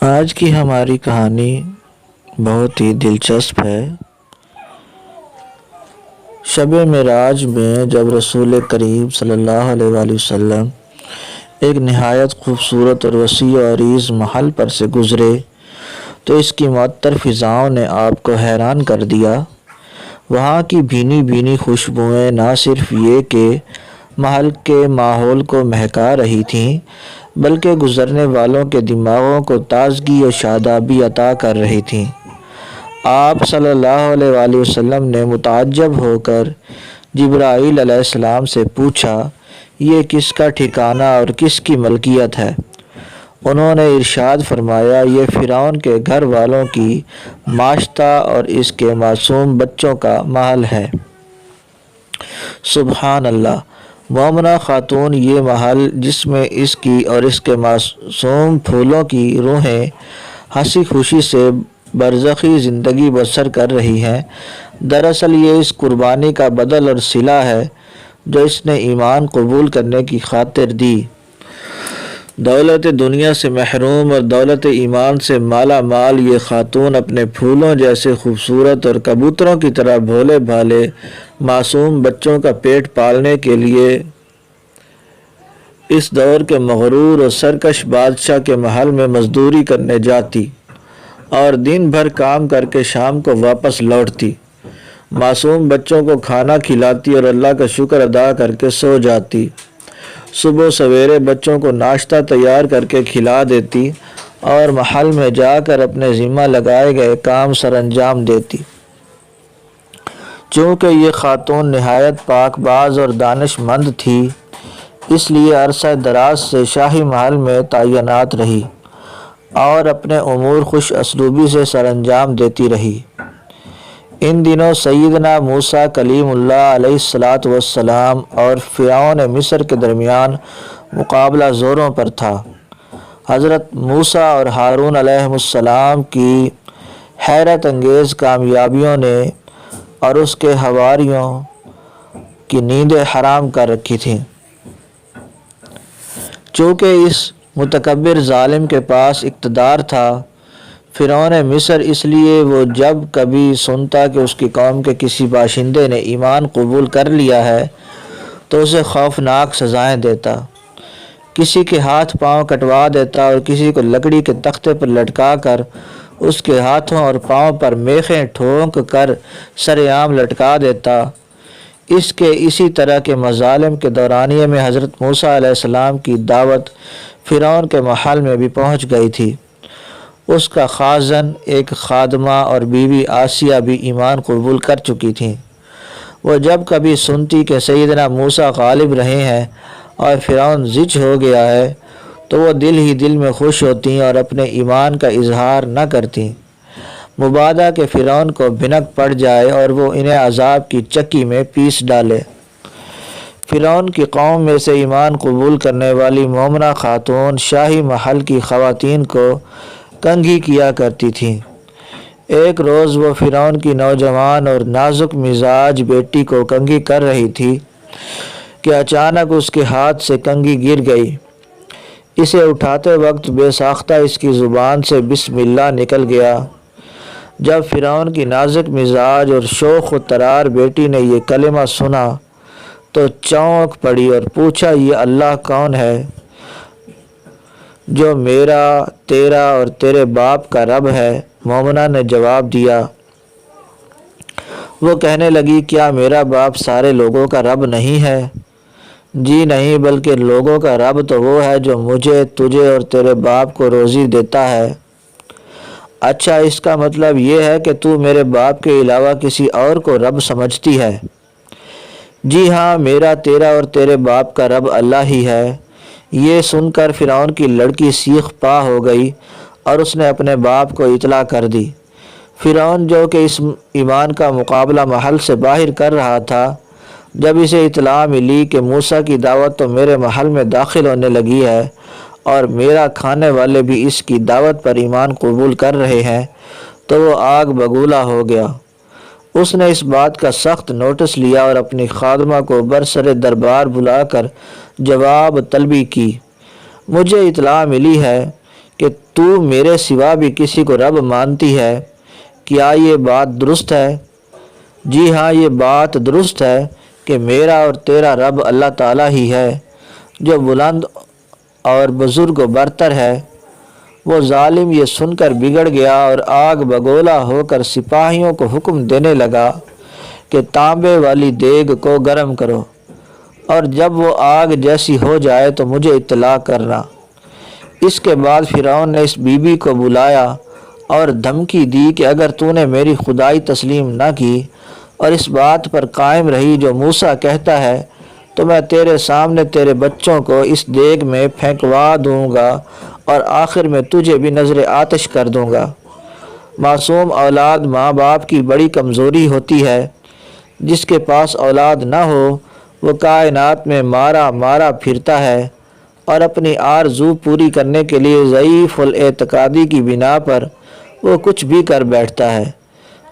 آج کی ہماری کہانی بہت ہی دلچسپ ہے۔ شب معراج میں جب رسول کریم صلی اللہ علیہ وآلہ وسلم ایک نہایت خوبصورت اور وسیع و عریض محل پر سے گزرے تو اس کی معطر فضاؤں نے آپ کو حیران کر دیا۔ وہاں کی بھینی بھینی خوشبوئیں نہ صرف یہ کہ محل کے ماحول کو مہکا رہی تھیں بلکہ گزرنے والوں کے دماغوں کو تازگی و شادابی عطا کر رہی تھیں۔ آپ صلی اللہ علیہ وآلہ وسلم نے متعجب ہو کر جبرائیل علیہ السلام سے پوچھا، یہ کس کا ٹھکانہ اور کس کی ملکیت ہے؟ انہوں نے ارشاد فرمایا، یہ فرعون کے گھر والوں کی ماشطہ اور اس کے معصوم بچوں کا محل ہے۔ سبحان اللہ! مومنہ خاتون یہ محل جس میں اس کی اور اس کے معصوم پھولوں کی روحیں ہنسی خوشی سے برزخی زندگی بسر کر رہی ہیں، دراصل یہ اس قربانی کا بدل اور صلہ ہے جو اس نے ایمان قبول کرنے کی خاطر دی۔ دولت دنیا سے محروم اور دولت ایمان سے مالا مال یہ خاتون اپنے پھولوں جیسے خوبصورت اور کبوتروں کی طرح بھولے بھالے معصوم بچوں کا پیٹ پالنے کے لیے اس دور کے مغرور اور سرکش بادشاہ کے محل میں مزدوری کرنے جاتی اور دن بھر کام کر کے شام کو واپس لوٹتی، معصوم بچوں کو کھانا کھلاتی اور اللہ کا شکر ادا کر کے سو جاتی، صبح سویرے بچوں کو ناشتہ تیار کر کے کھلا دیتی اور محل میں جا کر اپنے ذمہ لگائے گئے کام سر انجام دیتی۔ چونکہ یہ خاتون نہایت پاک باز اور دانش مند تھی، اس لیے عرصہ دراز سے شاہی محل میں تعینات رہی اور اپنے امور خوش اسلوبی سے سر انجام دیتی رہی۔ ان دنوں سیدنا موسیٰ کلیم اللہ علیہ السلام اور فرعون مصر کے درمیان مقابلہ زوروں پر تھا۔ حضرت موسیٰ اور ہارون علیہ السلام کی حیرت انگیز کامیابیوں نے اور اس کے حواریوں کی نیندیں حرام کر رکھی تھیں۔ چونکہ اس متکبر ظالم کے پاس اقتدار تھا فرعون مصر، اس لیے وہ جب کبھی سنتا کہ اس کی قوم کے کسی باشندے نے ایمان قبول کر لیا ہے تو اسے خوفناک سزائیں دیتا، کسی کے ہاتھ پاؤں کٹوا دیتا اور کسی کو لکڑی کے تختے پر لٹکا کر اس کے ہاتھوں اور پاؤں پر میخیں ٹھونک کر سر عام لٹکا دیتا۔ اس کے اسی طرح کے مظالم کے دورانیے میں حضرت موسیٰ علیہ السلام کی دعوت فرعون کے محل میں بھی پہنچ گئی تھی۔ اس کا خازن ایک خادمہ اور بیوی آسیہ بھی ایمان قبول کر چکی تھیں۔ وہ جب کبھی سنتی کہ سیدنا موسیٰ غالب رہے ہیں اور فرعون زچ ہو گیا ہے تو وہ دل ہی دل میں خوش ہوتیں اور اپنے ایمان کا اظہار نہ کرتیں، مبادا کہ فرعون کو بھنک پڑ جائے اور وہ انہیں عذاب کی چکی میں پیس ڈالے۔ فرعون کی قوم میں سے ایمان قبول کرنے والی مومنہ خاتون شاہی محل کی خواتین کو کنگھی کیا کرتی تھیں۔ ایک روز وہ فرعون کی نوجوان اور نازک مزاج بیٹی کو کنگھی کر رہی تھی کہ اچانک اس کے ہاتھ سے کنگھی گر گئی۔ اسے اٹھاتے وقت بے ساختہ اس کی زبان سے بسم اللہ نکل گیا۔ جب فرعون کی نازک مزاج اور شوخ و ترار بیٹی نے یہ کلمہ سنا تو چونک پڑی اور پوچھا، یہ اللہ کون ہے جو میرا، تیرا اور تیرے باپ کا رب ہے؟ مومنہ نے جواب دیا، وہ کہنے لگی، کیا میرا باپ سارے لوگوں کا رب نہیں ہے؟ جی نہیں، بلکہ لوگوں کا رب تو وہ ہے جو مجھے، تجھے اور تیرے باپ کو روزی دیتا ہے۔ اچھا، اس کا مطلب یہ ہے کہ تو میرے باپ کے علاوہ کسی اور کو رب سمجھتی ہے؟ جی ہاں، میرا، تیرا اور تیرے باپ کا رب اللہ ہی ہے۔ یہ سن کر فرعون کی لڑکی سیخ پا ہو گئی اور اس نے اپنے باپ کو اطلاع کر دی۔ فرعون جو کہ اس ایمان کا مقابلہ محل سے باہر کر رہا تھا، جب اسے اطلاع ملی کہ موسیٰ کی دعوت تو میرے محل میں داخل ہونے لگی ہے اور میرا کھانے والے بھی اس کی دعوت پر ایمان قبول کر رہے ہیں، تو وہ آگ بگولا ہو گیا۔ اس نے اس بات کا سخت نوٹس لیا اور اپنی خادمہ کو برسر دربار بلا کر جواب طلبی کی۔ مجھے اطلاع ملی ہے کہ تو میرے سوا بھی کسی کو رب مانتی ہے، کیا یہ بات درست ہے؟ جی ہاں، یہ بات درست ہے کہ میرا اور تیرا رب اللہ تعالیٰ ہی ہے جو بلند اور بزرگ و برتر ہے۔ وہ ظالم یہ سن کر بگڑ گیا اور آگ بگولا ہو کر سپاہیوں کو حکم دینے لگا کہ تانبے والی دیگ کو گرم کرو، اور جب وہ آگ جیسی ہو جائے تو مجھے اطلاع کرنا۔ اس کے بعد فرعون نے اس بی بی کو بلایا اور دھمکی دی کہ اگر تو نے میری خدائی تسلیم نہ کی اور اس بات پر قائم رہی جو موسیٰ کہتا ہے تو میں تیرے سامنے تیرے بچوں کو اس دیگ میں پھینکوا دوں گا اور آخر میں تجھے بھی نظر آتش کر دوں گا۔ معصوم اولاد ماں باپ کی بڑی کمزوری ہوتی ہے۔ جس کے پاس اولاد نہ ہو وہ کائنات میں مارا مارا پھرتا ہے اور اپنی آرزو پوری کرنے کے لیے ضعیف الاعتقادی کی بنا پر وہ کچھ بھی کر بیٹھتا ہے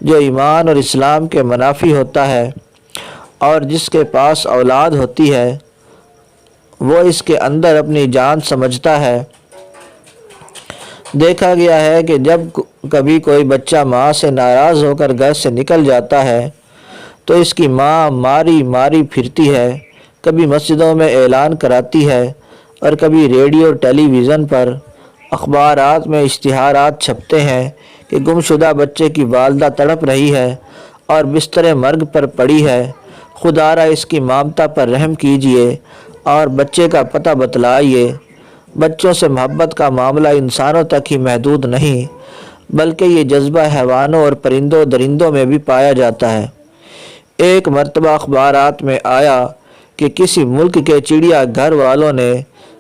جو ایمان اور اسلام کے منافی ہوتا ہے، اور جس کے پاس اولاد ہوتی ہے وہ اس کے اندر اپنی جان سمجھتا ہے۔ دیکھا گیا ہے کہ جب کبھی کوئی بچہ ماں سے ناراض ہو کر گھر سے نکل جاتا ہے تو اس کی ماں ماری ماری پھرتی ہے، کبھی مسجدوں میں اعلان کراتی ہے اور کبھی ریڈیو اور ٹیلی ویژن پر اخبارات میں اشتہارات چھپتے ہیں کہ گمشدہ بچے کی والدہ تڑپ رہی ہے اور بستر مرگ پر پڑی ہے، خدارا اس کی مامتا پر رحم کیجیے اور بچے کا پتہ بتلائیے۔ بچوں سے محبت کا معاملہ انسانوں تک ہی محدود نہیں بلکہ یہ جذبہ حیوانوں اور پرندوں درندوں میں بھی پایا جاتا ہے۔ ایک مرتبہ اخبارات میں آیا کہ کسی ملک کے چڑیا گھر والوں نے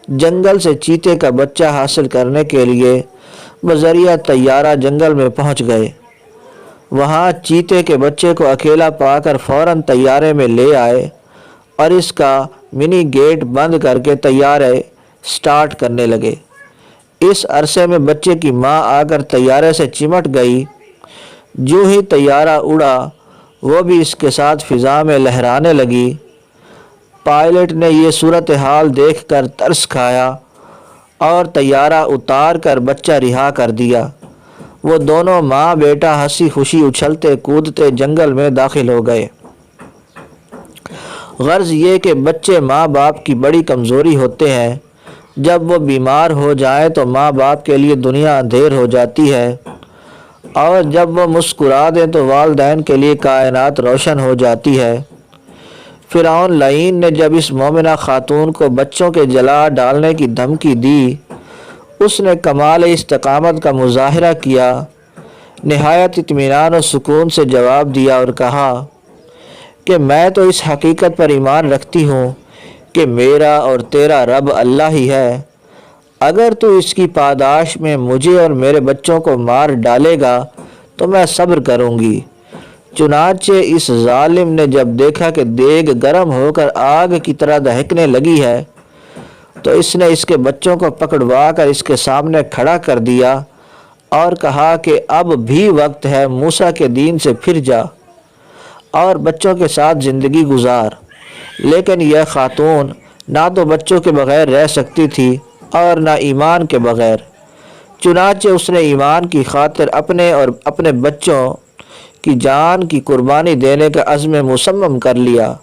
جنگل سے چیتے کا بچہ حاصل کرنے کے لیے بذریعہ طیارہ جنگل میں پہنچ گئے۔ وہاں چیتے کے بچے کو اکیلا پا کر فوراً طیارے میں لے آئے اور اس کا منی گیٹ بند کر کے طیارے سٹارٹ کرنے لگے۔ اس عرصے میں بچے کی ماں آ کر طیارے سے چمٹ گئی۔ جو ہی طیارہ اڑا وہ بھی اس کے ساتھ فضا میں لہرانے لگی۔ پائلٹ نے یہ صورتحال دیکھ کر ترس کھایا اور طیارہ اتار کر بچہ رہا کر دیا۔ وہ دونوں ماں بیٹا ہنسی خوشی اچھلتے کودتے جنگل میں داخل ہو گئے۔ غرض یہ کہ بچے ماں باپ کی بڑی کمزوری ہوتے ہیں۔ جب وہ بیمار ہو جائیں تو ماں باپ کے لیے دنیا اندھیر ہو جاتی ہے، اور جب وہ مسکرا دیں تو والدین کے لیے کائنات روشن ہو جاتی ہے۔ فرعون لعین نے جب اس مومنہ خاتون کو بچوں کے جلا ڈالنے کی دھمکی دی، اس نے کمال استقامت کا مظاہرہ کیا، نہایت اطمینان و سکون سے جواب دیا اور کہا کہ میں تو اس حقیقت پر ایمان رکھتی ہوں کہ میرا اور تیرا رب اللہ ہی ہے۔ اگر تو اس کی پاداش میں مجھے اور میرے بچوں کو مار ڈالے گا تو میں صبر کروں گی۔ چنانچہ اس ظالم نے جب دیکھا کہ دیگ گرم ہو کر آگ کی طرح دہکنے لگی ہے تو اس نے اس کے بچوں کو پکڑوا کر اس کے سامنے کھڑا کر دیا اور کہا کہ اب بھی وقت ہے، موسیٰ کے دین سے پھر جا اور بچوں کے ساتھ زندگی گزار۔ لیکن یہ خاتون نہ تو بچوں کے بغیر رہ سکتی تھی اور نہ ایمان کے بغیر، چنانچہ اس نے ایمان کی خاطر اپنے اور اپنے بچوں کی جان کی قربانی دینے کا عزم مصمم کر لیا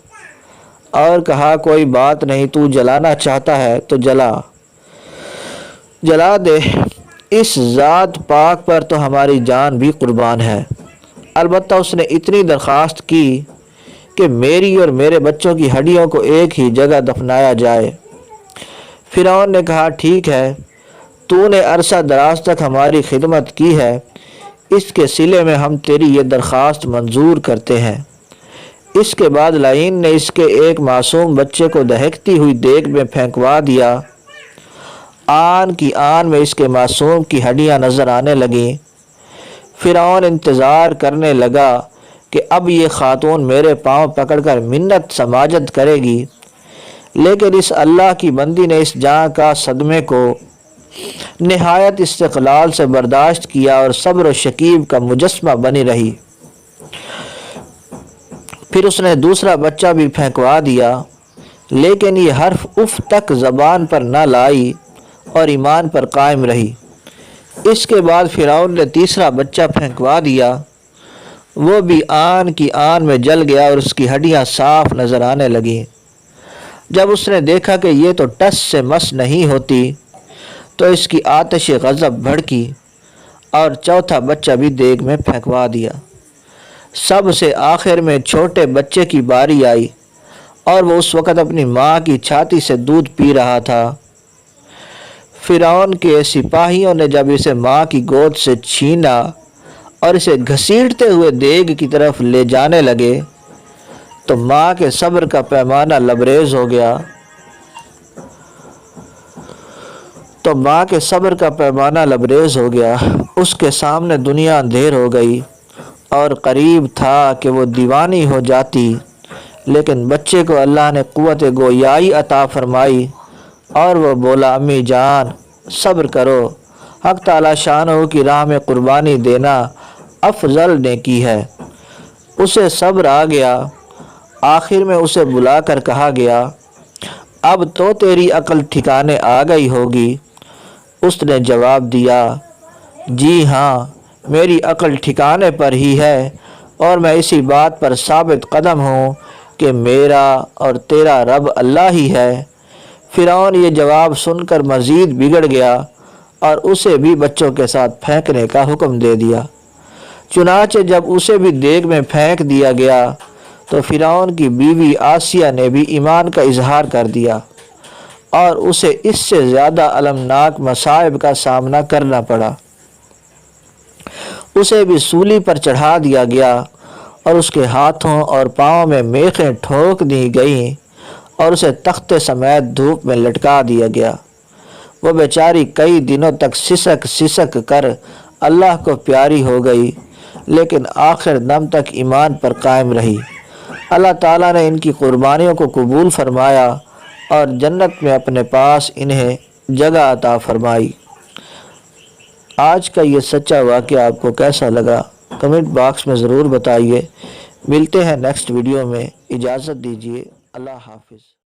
اور کہا کوئی بات نہیں، تو جلانا چاہتا ہے تو جلا دے، اس ذات پاک پر تو ہماری جان بھی قربان ہے۔ البتہ اس نے اتنی درخواست کی کہ میری اور میرے بچوں کی ہڈیوں کو ایک ہی جگہ دفنایا جائے۔ فرعون نے کہا ٹھیک ہے، تو نے عرصہ دراز تک ہماری خدمت کی ہے، اس کے صلے میں ہم تیری یہ درخواست منظور کرتے ہیں۔ اس کے بعد لعین نے اس کے ایک معصوم بچے کو دہکتی ہوئی دیگ میں پھینکوا دیا۔ آن کی آن میں اس کے معصوم کی ہڈیاں نظر آنے لگیں۔ فرعون انتظار کرنے لگا کہ اب یہ خاتون میرے پاؤں پکڑ کر منت سماجت کرے گی، لیکن اس اللہ کی بندی نے اس جاں کا صدمے کو نہایت استقلال سے برداشت کیا اور صبر و شکیب کا مجسمہ بنی رہی۔ پھر اس نے دوسرا بچہ بھی پھینکوا دیا، لیکن یہ حرف اف تک زبان پر نہ لائی اور ایمان پر قائم رہی۔ اس کے بعد فرعون نے تیسرا بچہ پھینکوا دیا، وہ بھی آن کی آن میں جل گیا اور اس کی ہڈیاں صاف نظر آنے لگیں۔ جب اس نے دیکھا کہ یہ تو ٹس سے مس نہیں ہوتی تو اس کی آتش غضب بھڑکی اور چوتھا بچہ بھی دیگ میں پھینکوا دیا۔ سب سے آخر میں چھوٹے بچے کی باری آئی اور وہ اس وقت اپنی ماں کی چھاتی سے دودھ پی رہا تھا۔ فرعون کے سپاہیوں نے جب اسے ماں کی گود سے چھینا اور اسے گھسیٹتے ہوئے دیگ کی طرف لے جانے لگے تو ماں کے صبر کا پیمانہ لبریز ہو گیا۔ اس کے سامنے دنیا اندھیر ہو گئی اور قریب تھا کہ وہ دیوانی ہو جاتی، لیکن بچے کو اللہ نے قوت گویائی عطا فرمائی اور وہ بولا، امی جان صبر کرو، حق تعالی شانہ کی راہ میں قربانی دینا افضل نیکی ہے۔ اسے صبر آ گیا۔ آخر میں اسے بلا کر کہا گیا، اب تو تیری عقل ٹھکانے آ گئی ہوگی۔ اس نے جواب دیا، جی ہاں میری عقل ٹھکانے پر ہی ہے اور میں اسی بات پر ثابت قدم ہوں کہ میرا اور تیرا رب اللہ ہی ہے۔ فرعون یہ جواب سن کر مزید بگڑ گیا اور اسے بھی بچوں کے ساتھ پھینکنے کا حکم دے دیا۔ چنانچہ جب اسے بھی دیگ میں پھینک دیا گیا تو فرعون کی بیوی آسیہ نے بھی ایمان کا اظہار کر دیا اور اسے اس سے زیادہ المناک مصائب کا سامنا کرنا پڑا۔ اسے بھی سولی پر چڑھا دیا گیا اور اس کے ہاتھوں اور پاؤں میں میخیں ٹھوک دی گئیں اور اسے تختے سمیت دھوپ میں لٹکا دیا گیا۔ وہ بیچاری کئی دنوں تک سسک سسک کر اللہ کو پیاری ہو گئی، لیکن آخر دم تک ایمان پر قائم رہی۔ اللہ تعالیٰ نے ان کی قربانیوں کو قبول فرمایا اور جنت میں اپنے پاس انہیں جگہ عطا فرمائی۔ آج کا یہ سچا واقعہ آپ کو کیسا لگا؟ کمنٹ باکس میں ضرور بتائیے۔ ملتے ہیں نیکسٹ ویڈیو میں، اجازت دیجیے، اللہ حافظ۔